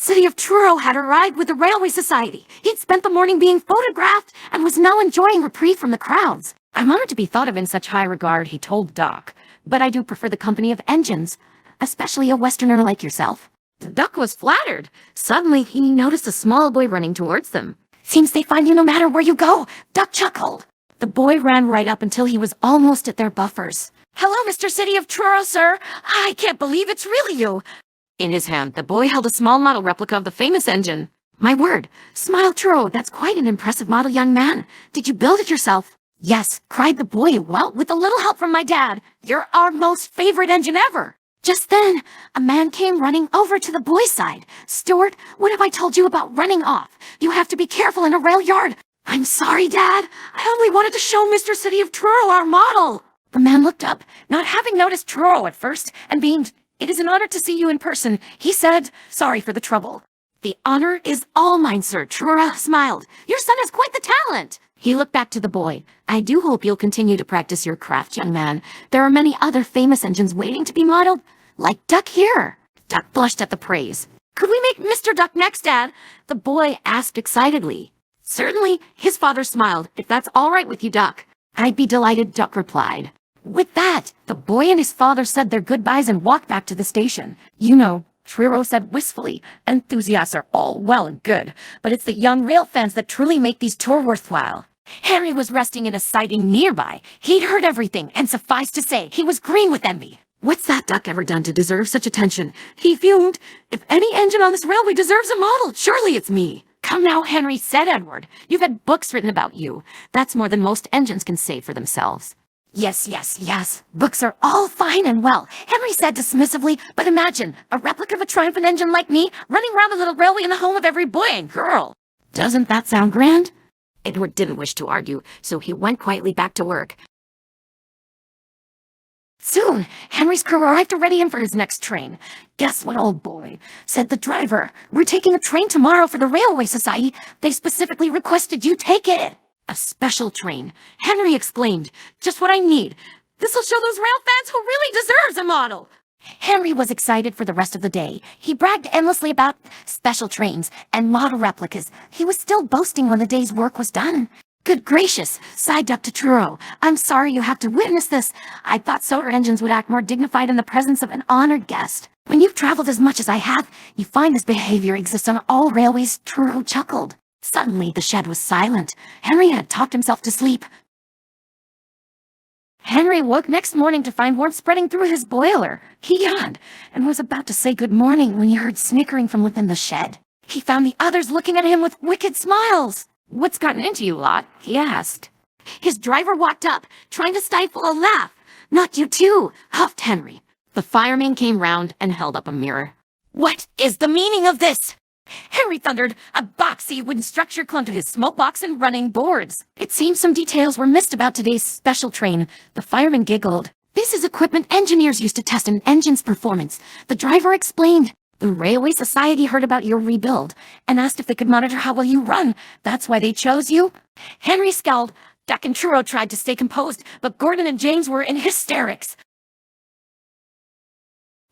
City of Truro had arrived with the Railway Society. He'd spent the morning being photographed and was now enjoying reprieve from the crowds. "I'm honored to be thought of in such high regard," he told Duck, "but I do prefer the company of engines, especially a Westerner like yourself." The Duck was flattered. Suddenly, he noticed a small boy running towards them. "Seems they find you no matter where you go," Duck chuckled. The boy ran right up until he was almost at their buffers. "Hello, Mr. City of Truro, sir. I can't believe it's really you." In his hand, the boy held a small model replica of the famous engine. "My word, Smile Truro, that's quite an impressive model, young man. Did you build it yourself?" "Yes," cried the boy. "Well, with a little help from my dad. You're our most favorite engine ever." Just then, a man came running over to the boy's side. "Stuart, what have I told you about running off? You have to be careful in a rail yard." "I'm sorry, Dad. I only wanted to show Mr. City of Truro our model." The man looked up, not having noticed Truro at first, and beamed. "It is an honor to see you in person," he said. "Sorry for the trouble." "The honor is all mine, sir." Truro smiled. "Your son has quite the talent." He looked back to the boy. "I do hope you'll continue to practice your craft, young man. There are many other famous engines waiting to be modeled, like Duck here." Duck blushed at the praise. "Could we make Mr. Duck next, Dad?" the boy asked excitedly. "Certainly," his father smiled. "If that's all right with you, Duck." "I'd be delighted," Duck replied. With that, the boy and his father said their goodbyes and walked back to the station. "You know," Truro said wistfully, "enthusiasts are all well and good, but it's the young rail fans that truly make these tours worthwhile." Henry was resting in a siding nearby. He'd heard everything, and suffice to say, he was green with envy. "What's that Duck ever done to deserve such attention?" he fumed. "If any engine on this railway deserves a model, surely it's me." "Come now, Henry," said Edward. "You've had books written about you. That's more than most engines can say for themselves." Yes. Books are all fine and well," Henry said dismissively, "but imagine a replica of a triumphant engine like me running around the little railway in the home of every boy and girl. Doesn't that sound grand?" Edward didn't wish to argue, so he went quietly back to work. Soon, Henry's crew arrived to ready him for his next train. "Guess what, old boy?" said the driver. "We're taking a train tomorrow for the Railway Society. They specifically requested you take it." "A special train," Henry exclaimed. "Just what I need. This'll show those rail fans who really deserves a model." Henry was excited for the rest of the day. He bragged endlessly about special trains and model replicas. He was still boasting when the day's work was done. "Good gracious," sighed Duck to Truro. "I'm sorry you have to witness this. I thought solar engines would act more dignified in the presence of an honored guest. When you've traveled as much as I have, you find this behavior exists on all railways." Truro chuckled. Suddenly, the shed was silent. Henry had talked himself to sleep. Henry woke next morning to find warmth spreading through his boiler. He yawned and was about to say good morning when he heard snickering from within the shed. He found the others looking at him with wicked smiles. "What's gotten into you lot?" he asked. His driver walked up, trying to stifle a laugh. "Not you too," huffed Henry. The fireman came round and held up a mirror. "What is the meaning of this?" Henry thundered. A boxy wooden structure clung to his smoke box and running boards. It seemed some details were missed about today's special train. The fireman giggled. "This is equipment engineers used to test an engine's performance," the driver explained. "The Railway Society heard about your rebuild and asked if they could monitor how well you run. That's why they chose you." Henry scowled. Duck and Truro tried to stay composed, but Gordon and James were in hysterics.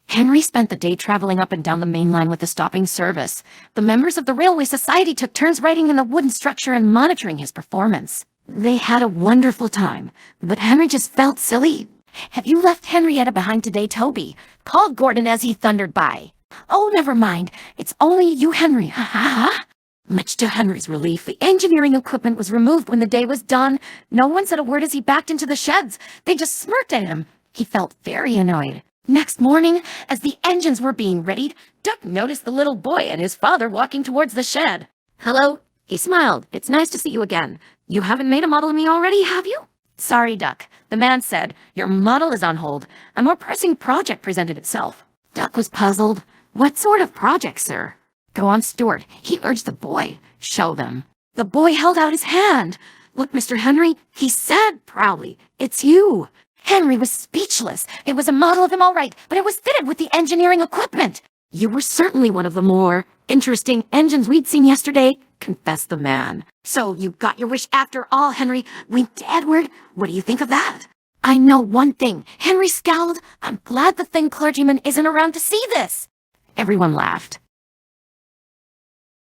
Henry spent the day traveling up and down the main line with the stopping service. The members of the Railway Society took turns riding in the wooden structure and monitoring his performance. They had a wonderful time, but Henry just felt silly. "Have you left Henrietta behind today, Toby?" called Gordon as he thundered by. "Oh, never mind. It's only you, Henry. Ha ha ha." Much to Henry's relief, the engineering equipment was removed when the day was done. No one said a word as he backed into the sheds. They just smirked at him. He felt very annoyed. Next morning, as the engines were being readied, Duck noticed the little boy and his father walking towards the shed. "Hello," he smiled. "It's nice to see you again. You haven't made a model of me already, have you?" "Sorry, Duck," the man said. "Your model is on hold. A more pressing project presented itself." Duck was puzzled. "What sort of project, sir?" "Go on, Stuart," he urged the boy. "Show them." The boy held out his hand. "Look, Mr. Henry," he said proudly. "It's you." Henry was speechless. It was a model of him all right, but it was fitted with the engineering equipment. "You were certainly one of the more interesting engines we'd seen yesterday," confessed the man. "So you got your wish after all," Henry winked to Edward. "What do you think of that?" "I know one thing." Henry scowled. "I'm glad the thin clergyman isn't around to see this." Everyone laughed.